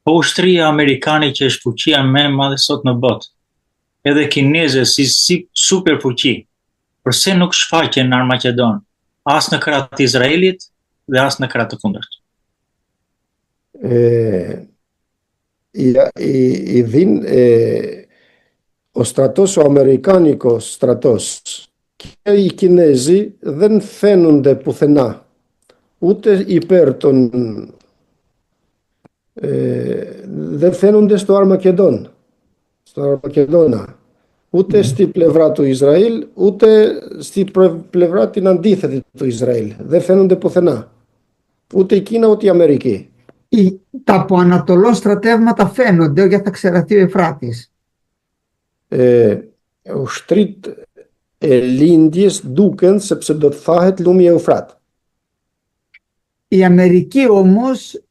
Po ushtria amerikane që është fuqia më e madhe sot në botë, edhe kinezët si superfuqi, përse nuk shfaqen në Armaqedon, as në krah të Izraelit dhe as në krah të kundërt? I dhin o stratos o amerikaniko stratos και οι Κινέζοι δεν φαίνονται πουθενά, ούτε υπέρ των δεν φαίνονται στο Αρμακεδόνα, ούτε στη πλευρά του Ισραήλ, ούτε στη πλευρά την αντίθετη του Ισραήλ. Δεν φαίνονται πουθενά. Ούτε η Κίνα, ούτε η Αμερική. Τα από Ανατολών στρατεύματα φαίνονται για θα ξεραθεί ο Εφράτης. Ο Στρίτ lindjes duken sepse do të thahet lumi Eufrat. Η Αμερική όμως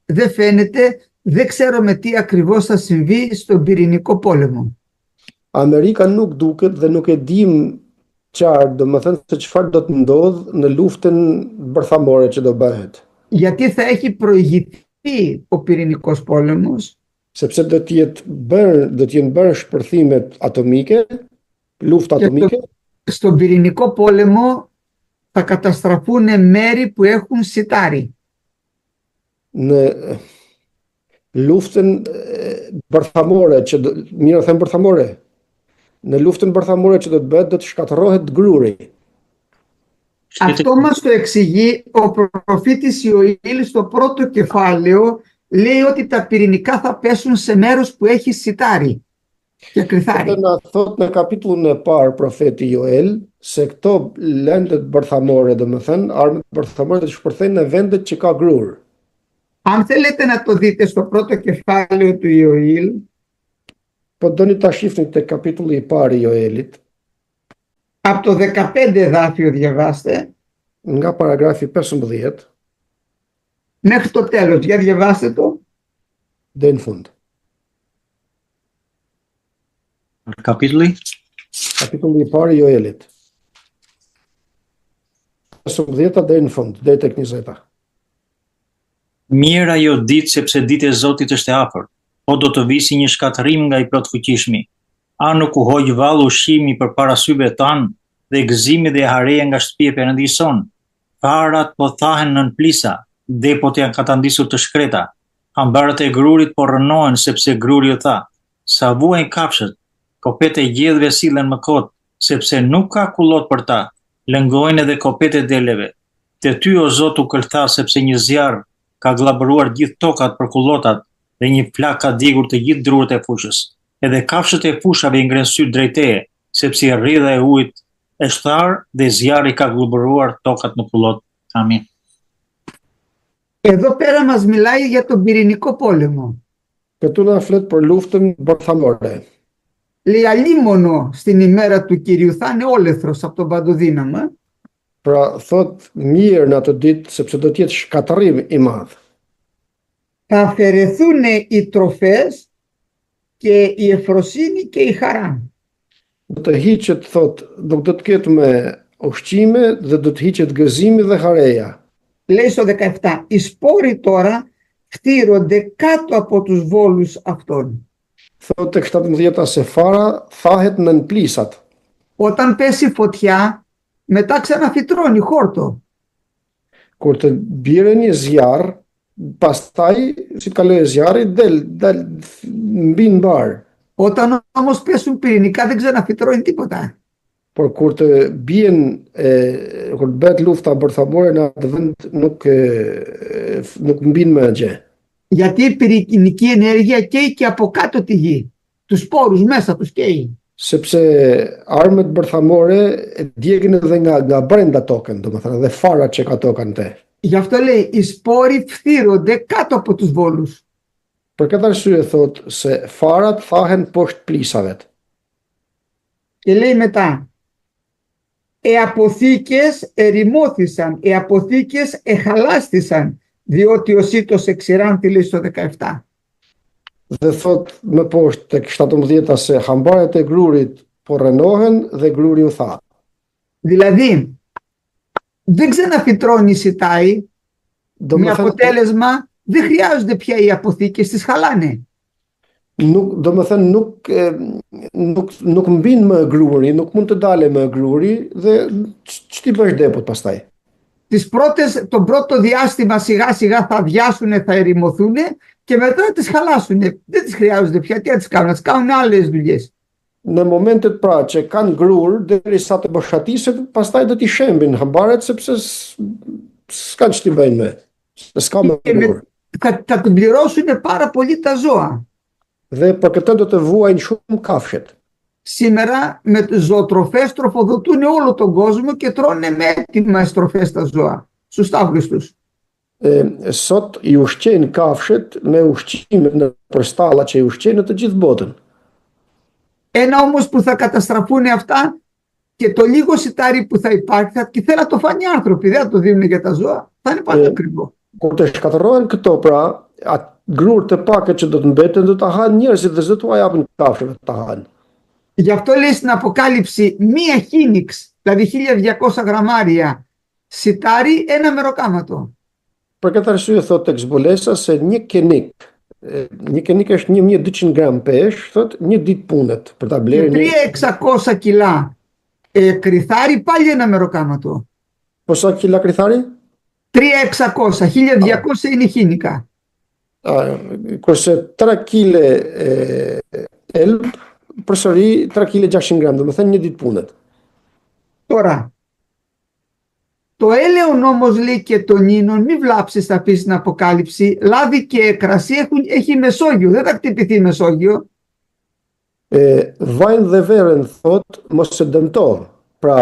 δεν φαίνεται, δεν ξέρουμε τι ακριβώς θα συμβεί στον πυρηνικό πόλεμο. Amerika nuk duket dhe nuk e dim qartë, domethënë se çfarë do të ndodh në luftën bërthamore që do bëhet. Γιατί θα έχει προηγηθεί ο πυρηνικός πόλεμος. Sepse do të jenë bërë shpërthimet atomike, lufta atomike. Στον πυρηνικό πόλεμο θα καταστραφούν μέρη που έχουν σιτάρι. Në luftën bërthamore që mirë them bërthamore. Në luftën bërthamore që do të bëhet do të shkatërrohet gruri. Αυτό μας το εξηγεί ο προφήτης Ιωήλ στο πρώτο κεφάλαιο, λέει ότι τα πυρηνικά θα πέσουν σε μέρος που έχει σιτάρι και κρυθάρι. Dhe na thot në kapitullin e parë profeti Joel se këto lëndët bërthamore, domethënë armët bërthamore do të shpërthejnë në vendet që ka grur. Αν θέλετε να το δείτε στο πρώτο κεφάλαιο του Ιωήλ, po doni ta shifni te kapitulli i parë i Joelit, από το 15 εδάφιο διαβάστε, nga paragrafi 15 μέχρι το τέλος, για διαβάστε το. deri në fund. Kapitulli Kapitulli i parë i Joelit. 15 deri në fund, deri tek 20. Mirë ajo ditë sepse ditë e Zotit është e afërt, po do të visi një shkatërim nga i plotfuqishmi. A nuk u hoq vallë ushqimi përpara syve tanë dhe gëzimi dhe hareja nga shtëpia e Perëndisë son. Farat po thahen nën plisa, depot janë katandisur të shkreta. Ambarët e grurit po rënohen sepse gruri u tha: sa vuajnë kafshët, kopet e gjedhve sillen më kot, sepse nuk ka kullot për ta. Lëngojnë edhe kopet e deleve. Te ty o Zot u kërtha sepse një zjarr ka glabëruar gjithë tokat për kullotat dhe një flak ka djegur të gjithë drurët e fushës. Edhe kafshët e fushave i ngren syt drejt teje, sepse rrjedha e ujit është tharë dhe zjarri ka glabëruar tokat në kullot. Amin. Εδώ πέρα μας μιλάει για τον πυρηνικό πόλεμο. Këtu na flet për luftën bërthamore. Λέει αλίμονο στην ημέρα του Κυρίου θα είναι όλεθρος από τον παντοδύναμο. Pra thot mirë në atë ditë sepse do të jetë shkatërrim i madh. Θα αφαιρεθούν οι τροφές και η ευφροσύνη και η χαρά. Do të hiqet thot, do të ketë me ushqime dhe do të hiqet gëzimi dhe hareja. Λέει στο 17, οι σπόροι τώρα φτύρονται κάτω από τους βόλους αυτών. Thot tek 17 se fara thahet nën plisat. Όταν πέσει φωτιά, μετά ξαναφυτρώνει χόρτο. Kur të bjerë një zjarr, pastaj si të kalojë zjarri del mbi mbar. Όταν όμως πέσουν πυρηνικά δεν ξαναφυτρώνει τίποτα. Por kur të bien kur të bëhet lufta bërthamore në atë vend nuk mbin më gjë. Γιατί η πυρηνική ενέργεια καίει και από κάτω τη γη. Τους σπόρους μέσα τους καίει. Sepse armët bërthamore djegin edhe nga brenda tokën, domethënë dhe farat që ka tokën te. Γι' αυτό λέει οι σπόροι φθύρονται κάτω από τους βόλους. Për këtë arsye thot se farat thahen poshtë plisave. Και λέει μετά, οι αποθήκες ερημώθησαν, οι αποθήκες εχαλάστησαν, διότι ο σύτος εξηράνθη, λέει στο 17. Dhe thot më poshtë tek 17 se hambaret e grurit po rrënohen dhe gruri u tha. Δηλαδή, δεν ξαναφυτρώνει η σιτάη, με αποτέλεσμα δεν χρειάζονται πια οι αποθήκες, τις χαλάνε. Do me thënë nuk mbin më gruri, nuk mund të dale më gruri dhe ç'ti bësh depot pastaj. Τον πρώτο διάστημα σιγά σιγά θα αδειάσουν, θα ερημωθούν και μετά θα τις χαλάσουν. Δεν τις χρειάζονται πια, τι θα τις κάνουν, να τις κάνουν άλλες δουλειές. Në momentet pra që kanë grur, derisa të bashkatiset, pastaj do t'i shembin hambaret sepse s'kan që t'i bëjnë me. S'ka më grur. Θα την πληρώσουν πάρα πολύ τα ζώα. Dhe për këtë do të vuajnë shumë kafshet. Σήμερα με τις ζωοτροφές τροφοδοτούν όλο τον κόσμο και τρώνε με έτοιμες τροφές τα ζώα στους τάβλους τους. Sot i ushqejnë kafshet me ushqime nëpër stalla që i ushqejnë në të gjithë botën. Ένα όμως που θα καταστραφούν αυτά και το λίγο σιτάρι που θα υπάρχει και θέλει να το φάνε οι άνθρωποι, δεν θα το δίνουν για τα ζώα, θα είναι πάντα ακριβό. Kur të shkatërrohen këto pra, atë grur të pakët që do të mbeten do ta hanë njerëzit dhe s'do t'u japin kafshëve ta hanë. Γι' αυτό λέει στην Αποκάλυψη μία χίνιξ, δηλαδή 1200 γραμμάρια σιτάρι, ένα μεροκάματο. Për këtë arsye thot tek zbulesa se një kenik është 1200 gram pesh, thot një ditë punet për ta blerë. 3.600 κιλά κρυθάρι, πάλι ένα μεροκάματο. Πόσα κιλά κρυθάρι? 3.600, 1200 είναι χίνικα. Kurse 3 kg elb, përsëri 3 kg 600 gram, do të thënë një ditë punet. Τώρα, το έλεον όμως λέει και τον ίνων, μη βλάψεις θα πει στην Αποκάλυψη, λάδι και κρασί έχει Μεσόγειο, δεν θα χτυπηθεί Μεσόγειο. Vajin dhe verën thot mos e dëmto. Pra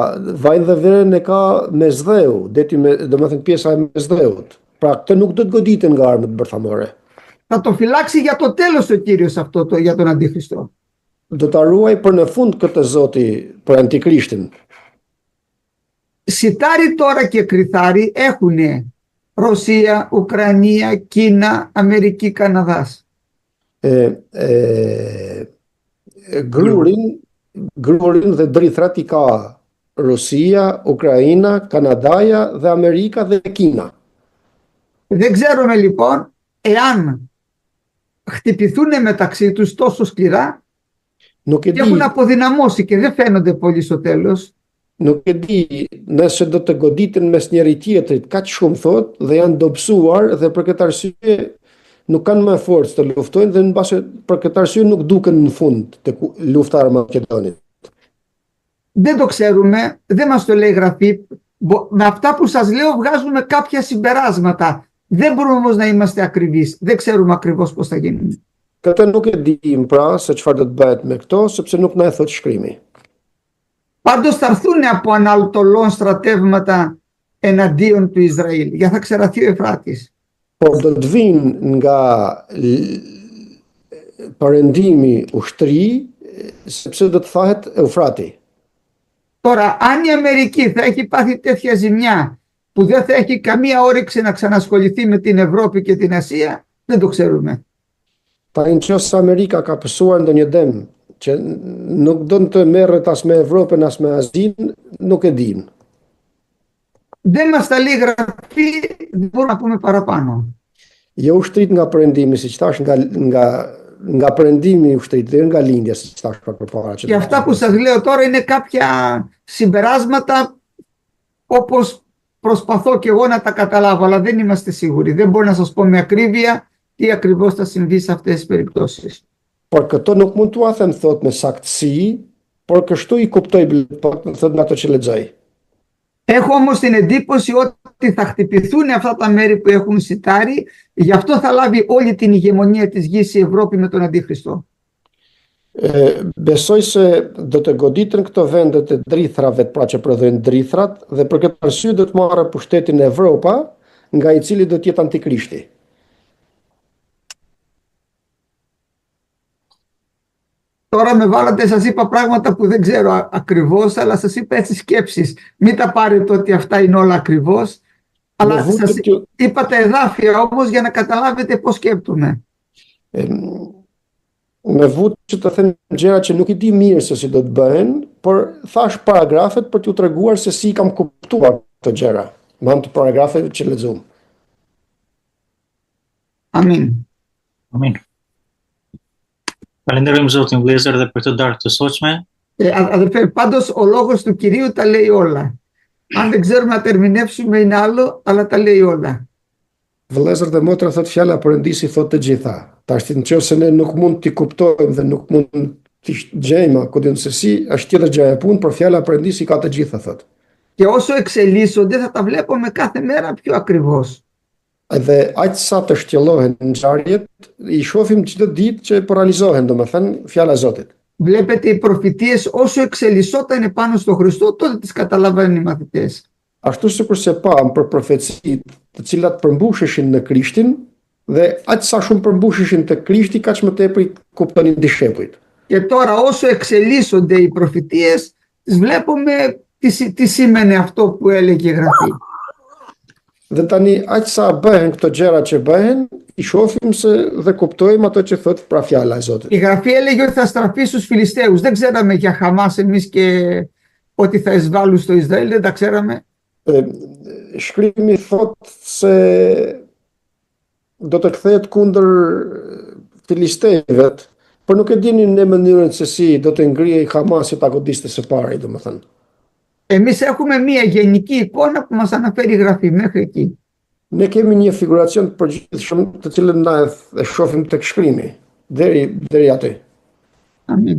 vajin dhe verën e ka Mesdheu, deti do të thënë pjesa e Mesdheut. Pra këtë nuk do të goditen nga armët bërthamore. Θα το φυλάξει για το τέλος ο Κύριος αυτό για τον Αντίχριστο. Do ta ruaj për në fund këtë Zoti për Antikrishtin. Σιτάρι τώρα και κρυθάρι έχουν Ρωσία, Ουκρανία, Κίνα, Αμερική, Καναδάς. Grurin dhe drithrat i ka Rusia, Ukraina, Kanadaja dhe Amerika dhe Kina. Δεν ξέρουμε λοιπόν εάν χτυπηθούν μεταξύ τους τόσο σκληρά και έχουν αποδυναμώσει και δεν φαίνονται πολύ στο τέλος. Nuk e di nëse do të goditen mes njëri tjetrit kaq shumë thot dhe janë dobësuar dhe për këtë arsye nuk kanë më forcë të luftojnë dhe në base për këtë arsye nuk duken në fund të lufta e Maqedonit. Δεν το ξέρουμε, δεν μας το λέει η Γραφή. Με αυτά που σας λέω βγάζουμε κάποια συμπεράσματα. Δεν μπορούμε όμως να είμαστε ακριβείς. Δεν ξέρουμε ακριβώς πώς θα γίνει. Këtë nuk e dim pra se çfarë do të bëhet me këto sepse nuk na e thot shkrimi. Πάντως θα έρθουν από ανατολών στρατεύματα εναντίον του Ισραήλ για θα ξεραθεί ο Εφράτης. Por do të vinë nga perëndimi ushtri sepse do të thahet Eufrati. Τώρα, αν η Αμερική θα έχει πάθει τέτοια ζημιά που δεν θα έχει καμία όρεξη να ξανασχοληθεί με την Ευρώπη και την Ασία, δεν το ξέρουμε. Pa nëse Amerika ka pësuar ndonjë dëm që nuk do të merret as me Evropën as me Azinë, nuk e din. Δεν μας τα λέει η Γραφή, δεν μπορούμε να πούμε παραπάνω. Jo ushtrit nga perëndimi, siç thash, nga perëndimi i ushtrit dhe nga lindja, siç thash pak përpara. Και αυτά που σας λέω τώρα είναι κάποια συμπεράσματα όπως προσπαθώ και εγώ να τα καταλάβω, αλλά δεν είμαστε σίγουροι. Δεν μπορώ να σας πω με ακρίβεια τι ακριβώς θα συμβεί σε αυτές τις περιπτώσεις. Por këto nuk mund t'ua them thot me saktësi, por kështu i kuptoj thot nga ato që lexoj. Έχω όμως την εντύπωση ότι θα χτυπηθούν αυτά τα μέρη που έχουν σιτάρι, γι' αυτό θα λάβει όλη την ηγεμονία της γης η Ευρώπη με τον Αντίχριστο. Besoj se do të goditen këto vendet e drithrave, pra që prodhojnë drithrat, dhe për këtë arsye do të marrë pushtetin Evropa, nga i cili do të jetë Antikrishti. Τώρα με βάλατε, σας είπα πράγματα που δεν ξέρω ακριβώς, αλλά σας είπα έτσι σκέψεις. Μην τα πάρετε ότι αυτά είναι όλα ακριβώς, αλλά σας είπα τα εδάφια όμως για να καταλάβετε πώς σκέπτομαι. Me vut që të them gjëra që nuk i di mirë se si do të bëhen, por thash paragrafet për t'ju treguar se si kam kuptuar këto gjëra, me anë të paragrafeve që lexuam. Amin. Amin. Falenderojmë Zotin vëllezër dhe për të darkë të sotshme. Αδελφέ, πάντως ο λόγος του Κυρίου τα λέει όλα. Αν δεν ξέρουμε να τα ερμηνεύσουμε είναι άλλο, αλλά τα λέει όλα. Vëllezër dhe motra, thot fjala e Perëndisë thot të gjitha. Tash nëse ne nuk mund t'i kuptojmë dhe nuk mund t'i gjejmë ku diun se si, është tjetër gjë e punë, por fjala e Perëndisë ka të gjitha thot. Και όσο εξελίσσονται θα τα βλέπουμε κάθε μέρα πιο ακριβώς. Edhe aq sa të shtjellohen ngjarjet, i shohim çdo ditë që po realizohen, domethënë fjala e Zotit. Βλέπετε οι προφητείες όσο εξελισσόταν πάνω στο Χριστό, τότε τις καταλαβαίνουν οι μαθητές. Ashtu sikur se pam për profecitë të cilat përmbusheshin në Krishtin dhe aq sa shumë përmbusheshin te Krishti, kaq më tepër i kuptonin dishepujt. Και τώρα όσο εξελίσσονται οι προφητείες, τις βλέπουμε τι σήμαινε αυτό που έλεγε η Γραφή. Dhe tani aq sa bëhen këto gjëra që bëhen, i shohim se dhe kuptojmë ato që thot pra fjala e Zotit. Η Γραφή έλεγε ότι θα στραφεί στους Φιλιστέους. Δεν ξέραμε για Χαμάς εμείς και ότι θα εισβάλλουν στο Ισραήλ, δεν τα ξέραμε. Shkrimi thot se do të kthehet kundër filistejve, por nuk e dinin në mënyrën se si do të ngrihej Hamasi ta godiste së pari, domethënë. Εμείς έχουμε μία γενική εικόνα που μας αναφέρει η Γραφή μέχρι εκεί. Ne kemi një figuracion të përgjithshëm të cilën na e shohim tek shkrimi deri aty. Amin.